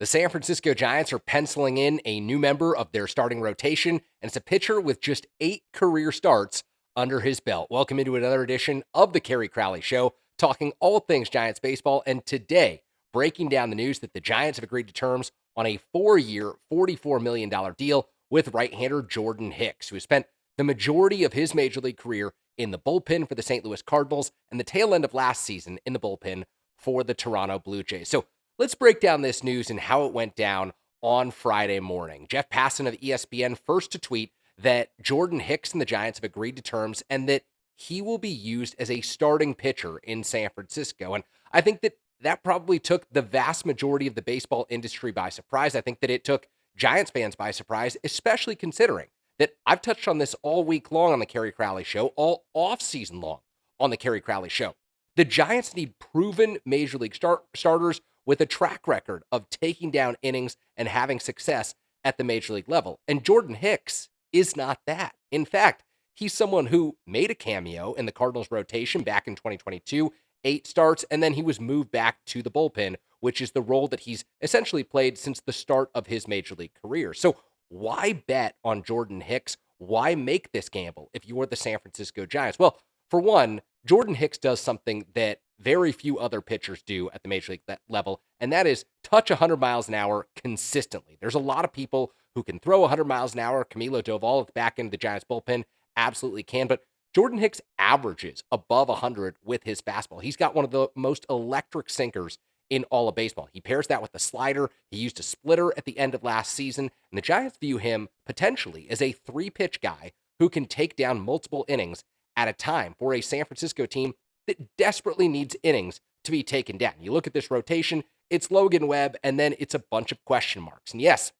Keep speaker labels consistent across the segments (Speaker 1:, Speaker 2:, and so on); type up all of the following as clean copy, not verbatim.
Speaker 1: The San Francisco Giants are penciling in a new member of their starting rotation, and it's a pitcher with just 8 career starts under his belt. Welcome into another edition of the Kerry Crowley Show, talking all things Giants baseball, and today, breaking down the news that the Giants have agreed to terms on a 4-year, $44 million deal with right-hander Jordan Hicks, who has spent the majority of his major league career in the bullpen for the St. Louis Cardinals and the tail end of last season in the bullpen for the Toronto Blue Jays. So let's break down this news and how it went down on Friday morning. Jeff Passan of ESPN first to tweet that Jordan Hicks and the Giants have agreed to terms and that he will be used as a starting pitcher in San Francisco. And I think that probably took the vast majority of the baseball industry by surprise. I think that it took Giants fans by surprise, especially considering that I've touched on this all week long on the Kerry Crowley Show, all off-season long on the Kerry Crowley Show. The Giants need proven major league starters with a track record of taking down innings and having success at the major league level. And Jordan Hicks is not that. In fact, he's someone who made a cameo in the Cardinals rotation back in 2022, 8 starts, and then he was moved back to the bullpen, which is the role that he's essentially played since the start of his major league career. So why bet on Jordan Hicks? Why make this gamble if you are the San Francisco Giants? Well, for one, Jordan Hicks does something that very few other pitchers do at the major league level, and that is touch 100 miles an hour consistently. There's a lot of people who can throw 100 miles an hour. Camilo Doval at the back end of the Giants bullpen absolutely can, but Jordan Hicks averages above 100 with his fastball. He's got one of the most electric sinkers in all of baseball. He pairs that with the slider. He used a splitter at the end of last season, and the Giants view him potentially as a 3-pitch guy who can take down multiple innings at a time for a San Francisco team that desperately needs innings to be taken down. You look at this rotation, it's Logan Webb, and then it's a bunch of question marks. And yes,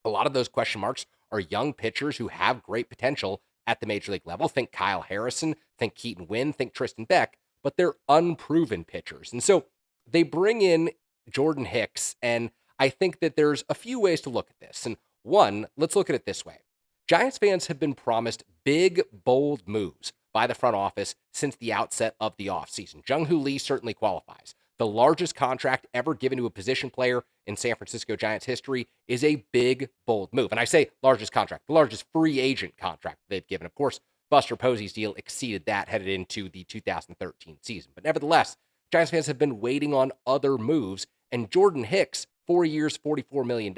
Speaker 1: a lot of those question marks are young pitchers who have great potential at the major league level. Think Kyle Harrison, think Keaton Winn, think Tristan Beck, but they're unproven pitchers. And so they bring in Jordan Hicks, and I think that there's a few ways to look at this. And one, let's look at it this way. Giants fans have been promised big, bold moves by the front office since the outset of the offseason. Jung-Hoo Lee certainly qualifies. The largest contract ever given to a position player in San Francisco Giants history is a big, bold move. And I say largest contract, the largest free agent contract they've given. Of course, Buster Posey's deal exceeded that headed into the 2013 season. But nevertheless, Giants fans have been waiting on other moves, and Jordan Hicks, 4 years, $44 million,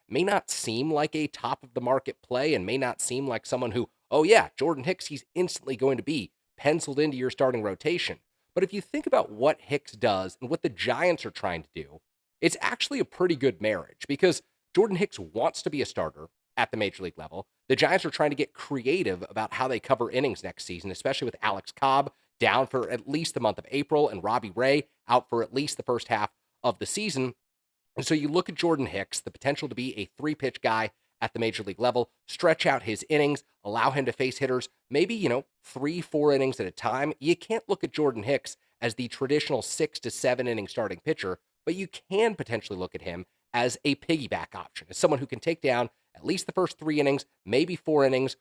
Speaker 1: may not seem like a top-of-the-market play and may not seem like someone who, oh yeah, Jordan Hicks, he's instantly going to be penciled into your starting rotation. But if you think about what Hicks does and what the Giants are trying to do, it's actually a pretty good marriage because Jordan Hicks wants to be a starter at the major league level. The Giants are trying to get creative about how they cover innings next season, especially with Alex Cobb down for at least the month of April and Robbie Ray out for at least the first half of the season. And so you look at Jordan Hicks, the potential to be a 3-pitch guy at the major league level, stretch out his innings, allow him to face hitters, maybe, 3-4 innings at a time. You can't look at Jordan Hicks as the traditional 6 to 7 inning starting pitcher, but you can potentially look at him as a piggyback option, as someone who can take down at least the first 3 innings, maybe 4 innings,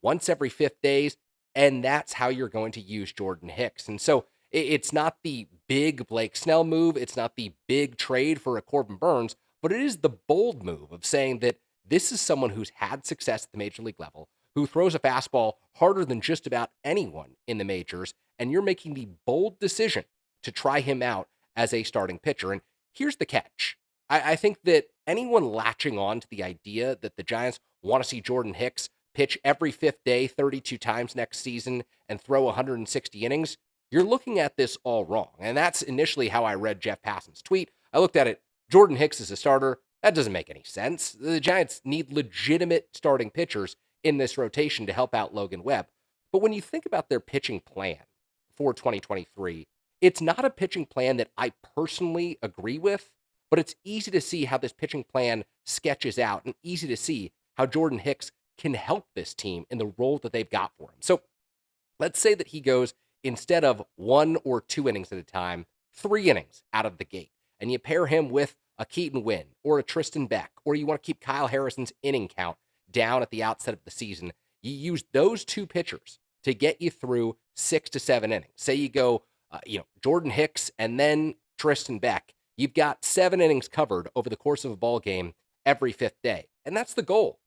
Speaker 1: once every 5th days, and that's how you're going to use Jordan Hicks. And so it's not the big Blake Snell move, it's not the big trade for a Corbin Burns, but it is the bold move of saying that this is someone who's had success at the major league level, who throws a fastball harder than just about anyone in the majors, and you're making the bold decision to try him out as a starting pitcher. And here's the catch. I think that anyone latching on to the idea that the Giants want to see Jordan Hicks pitch every 5th day 32 times next season and throw 160 innings, you're looking at this all wrong. And that's initially how I read Jeff Passan's tweet. I looked at it, Jordan Hicks is a starter. That doesn't make any sense. The Giants need legitimate starting pitchers in this rotation to help out Logan Webb. But when you think about their pitching plan for 2023, it's not a pitching plan that I personally agree with, but it's easy to see how this pitching plan sketches out and easy to see how Jordan Hicks can help this team in the role that they've got for him. So let's say that he goes, instead of 1 or 2 innings at a time, 3 innings out of the gate, and you pair him with a Keaton Winn or a Tristan Beck, or you want to keep Kyle Harrison's inning count down at the outset of the season, you use those 2 pitchers to get you through 6 to 7 innings. Say you go, Jordan Hicks and then Tristan Beck you've got 7 innings covered over the course of a ball game every fifth day. And that's the goal.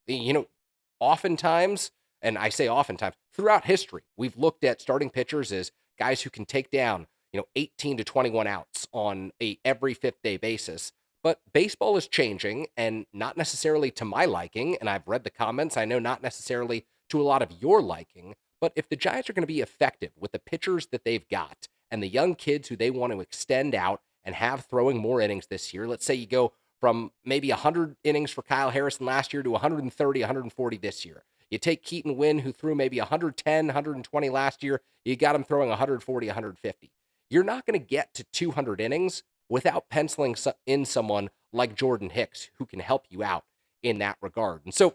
Speaker 1: Oftentimes, and I say oftentimes, throughout history, we've looked at starting pitchers as guys who can take down, 18 to 21 outs on a every fifth day basis. But baseball is changing and not necessarily to my liking. And I've read the comments. I know not necessarily to a lot of your liking. But if the Giants are going to be effective with the pitchers that they've got and the young kids who they want to extend out and have throwing more innings this year, let's say you go from maybe 100 innings for Kyle Harrison last year to 130, 140 this year. You take Keaton Wynn, who threw maybe 110, 120 last year. You got him throwing 140, 150. You're not going to get to 200 innings without penciling in someone like Jordan Hicks, who can help you out in that regard. And so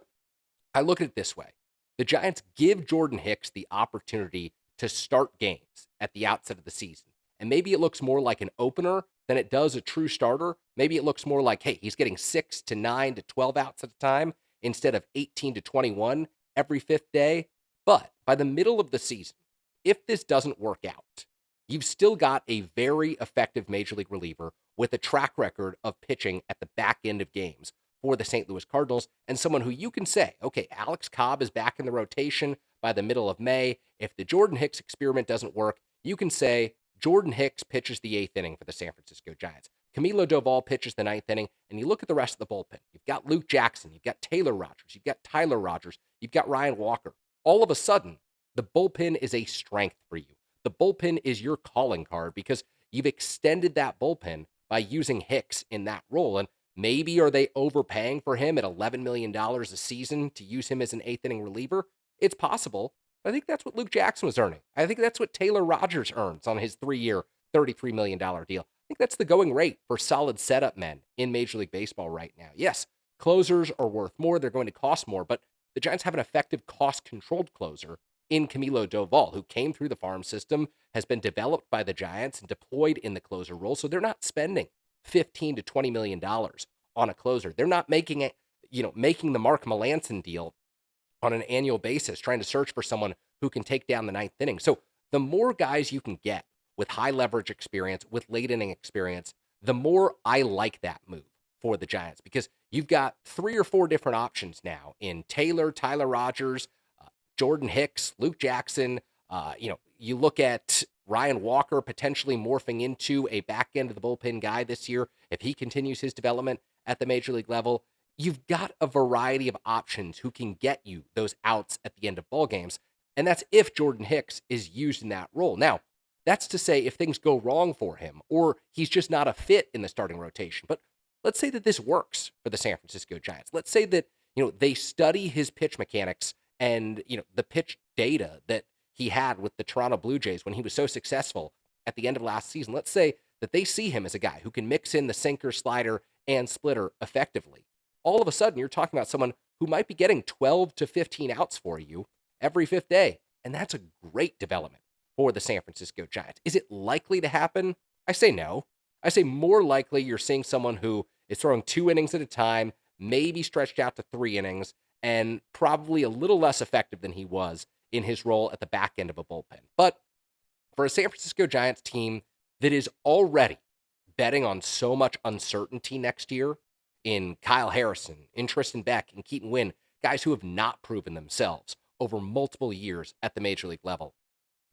Speaker 1: I look at it this way. The Giants give Jordan Hicks the opportunity to start games at the outset of the season. And maybe it looks more like an opener than it does a true starter. Maybe it looks more like, hey, he's getting 6 to 9 to 12 outs at a time instead of 18 to 21 every fifth day. But by the middle of the season, if this doesn't work out, you've still got a very effective major league reliever with a track record of pitching at the back end of games for the St. Louis Cardinals, and someone who you can say, okay, Alex Cobb is back in the rotation by the middle of May. If the Jordan Hicks experiment doesn't work, you can say Jordan Hicks pitches the 8th inning for the San Francisco Giants. Camilo Doval pitches the 9th inning, and you look at the rest of the bullpen. You've got Luke Jackson, you've got Taylor Rogers, you've got Tyler Rogers, you've got Ryan Walker. All of a sudden, the bullpen is a strength for you. The bullpen is your calling card because you've extended that bullpen by using Hicks in that role. And maybe are they overpaying for him at $11 million a season to use him as an 8th inning reliever? It's possible. I think that's what Luke Jackson was earning. I think that's what Taylor Rogers earns on his 3-year, $33 million deal. I think that's the going rate for solid setup men in Major League Baseball right now. Yes, closers are worth more. They're going to cost more, but the Giants have an effective cost-controlled closer in Camilo Doval, who came through the farm system, has been developed by the Giants and deployed in the closer role. So they're not spending $15 to $20 million on a closer. They're not making it, making the Mark Melancon deal on an annual basis, trying to search for someone who can take down the 9th inning. So the more guys you can get with high leverage experience, with late inning experience, the more I like that move for the Giants, because you've got 3 or 4 different options now in Taylor, Tyler Rogers, Jordan Hicks, Luke Jackson. You look at Ryan Walker potentially morphing into a back end of the bullpen guy this year if he continues his development at the major league level. You've got a variety of options who can get you those outs at the end of ball games. And that's if Jordan Hicks is used in that role. Now, that's to say if things go wrong for him or he's just not a fit in the starting rotation. But let's say that this works for the San Francisco Giants. Let's say that, they study his pitch mechanics and, the pitch data that he had with the Toronto Blue Jays when he was so successful at the end of last season. Let's say that they see him as a guy who can mix in the sinker, slider, and splitter effectively. All of a sudden, you're talking about someone who might be getting 12 to 15 outs for you every fifth day. And that's a great development for the San Francisco Giants. Is it likely to happen? I say no. I say more likely you're seeing someone who is throwing 2 innings at a time, maybe stretched out to 3 innings, and probably a little less effective than he was in his role at the back end of a bullpen. But for a San Francisco Giants team that is already betting on so much uncertainty next year in Kyle Harrison, in Tristan Beck, and Keaton Wynn, guys who have not proven themselves over multiple years at the major league level,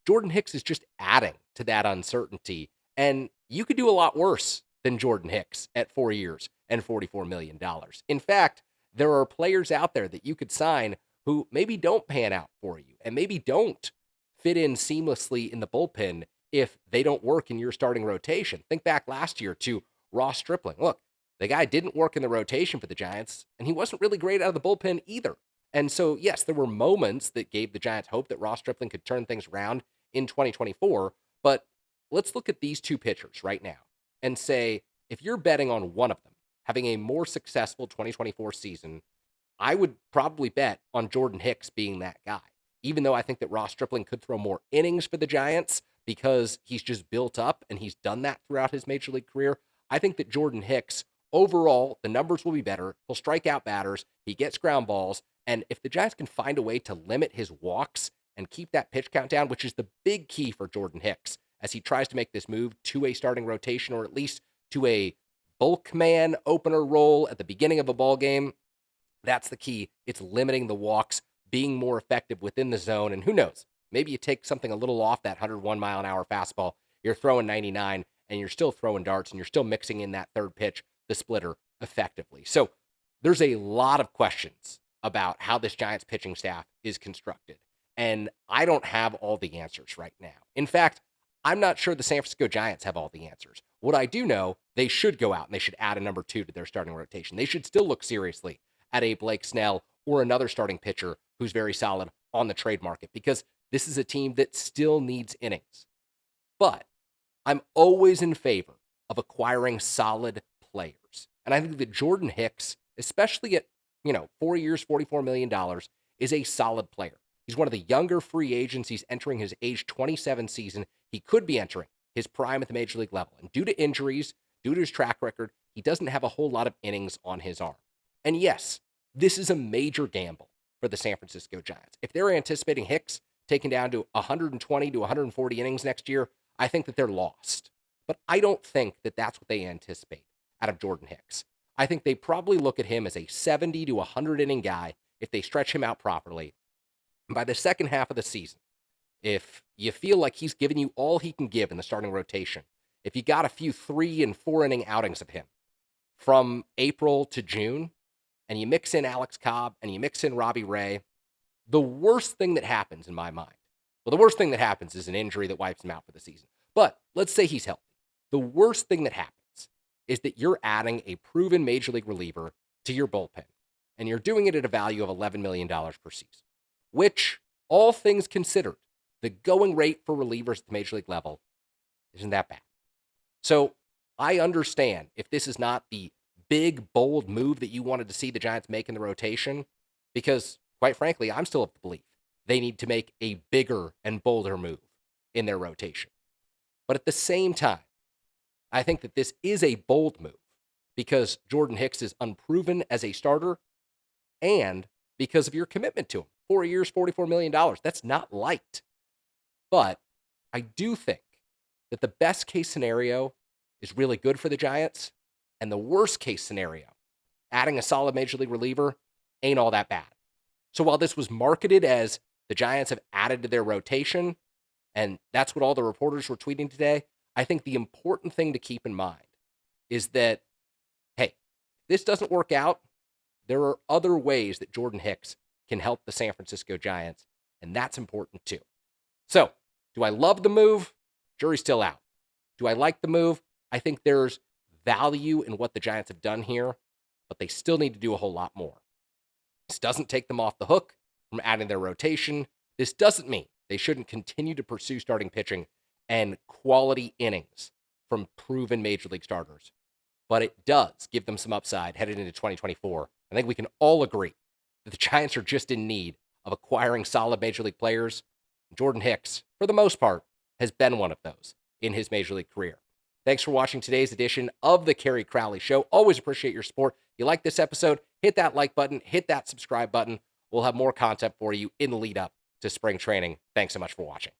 Speaker 1: Jordan Hicks is just adding to that uncertainty. And you could do a lot worse than Jordan Hicks at 4 years and $44 million. In fact, there are players out there that you could sign who maybe don't pan out for you and maybe don't fit in seamlessly in the bullpen if they don't work in your starting rotation. Think back last year to Ross Stripling. Look, the guy didn't work in the rotation for the Giants, and he wasn't really great out of the bullpen either. And so, yes, there were moments that gave the Giants hope that Ross Stripling could turn things around in 2024, but let's look at these 2 pitchers right now and say, if you're betting on one of them having a more successful 2024 season, I would probably bet on Jordan Hicks being that guy, even though I think that Ross Stripling could throw more innings for the Giants because he's just built up and he's done that throughout his major league career. I think that Jordan Hicks, overall, the numbers will be better. He'll strike out batters. He gets ground balls. And if the Giants can find a way to limit his walks and keep that pitch count down, which is the big key for Jordan Hicks as he tries to make this move to a starting rotation or at least to a bulk man opener role at the beginning of a ball game, that's the key. It's limiting the walks, being more effective within the zone. And who knows? Maybe you take something a little off that 101-mile-an-hour fastball. You're throwing 99 and you're still throwing darts and you're still mixing in that third pitch, the splitter, effectively. So there's a lot of questions about how this Giants pitching staff is constructed. And I don't have all the answers right now. In fact, I'm not sure the San Francisco Giants have all the answers. What I do know, they should go out and they should add a number 2 to their starting rotation. They should still look seriously at a Blake Snell or another starting pitcher who's very solid on the trade market, because this is a team that still needs innings. But I'm always in favor of acquiring solid players. And I think that Jordan Hicks, especially at, 4 years, $44 million, is a solid player. He's one of the younger free agents. He's entering his age 27 season. He could be entering his prime at the major league level. And due to injuries, due to his track record, he doesn't have a whole lot of innings on his arm. And yes, this is a major gamble for the San Francisco Giants. If they're anticipating Hicks taken down to 120 to 140 innings next year, I think that they're lost. But I don't think that that's what they anticipate out of Jordan Hicks. I think they probably look at him as a 70 to 100 inning guy if they stretch him out properly. And by the second half of the season, if you feel like he's given you all he can give in the starting rotation, if you got a few 3 and 4 inning outings of him from April to June, and you mix in Alex Cobb and you mix in Robbie Ray, the worst thing that happens in my mind, the worst thing that happens is an injury that wipes him out for the season. But let's say he's healthy. The worst thing that happens is that you're adding a proven major league reliever to your bullpen, and you're doing it at a value of $11 million per season, which, all things considered, the going rate for relievers at the major league level isn't that bad. So I understand if this is not the big, bold move that you wanted to see the Giants make in the rotation, because, quite frankly, I'm still of the belief they need to make a bigger and bolder move in their rotation. But at the same time, I think that this is a bold move because Jordan Hicks is unproven as a starter and because of your commitment to him. 4 years, $44 million. That's not light. But I do think that the best case scenario is really good for the Giants, and the worst case scenario, adding a solid major league reliever, ain't all that bad. So while this was marketed as the Giants have added to their rotation, and that's what all the reporters were tweeting today, I think the important thing to keep in mind is that, hey, if this doesn't work out, there are other ways that Jordan Hicks can help the San Francisco Giants, and that's important too. So, do I love the move? Jury's still out. Do I like the move? I think there's value in what the Giants have done here, but they still need to do a whole lot more. This doesn't take them off the hook from adding their rotation. This doesn't mean they shouldn't continue to pursue starting pitching and quality innings from proven major league starters. But it does give them some upside headed into 2024. I think we can all agree that the Giants are just in need of acquiring solid major league players. Jordan Hicks, for the most part, has been one of those in his major league career. Thanks for watching today's edition of the Kerry Crowley Show. Always appreciate your support. If you like this episode, hit that like button, hit that subscribe button. We'll have more content for you in the lead up to spring training. Thanks so much for watching.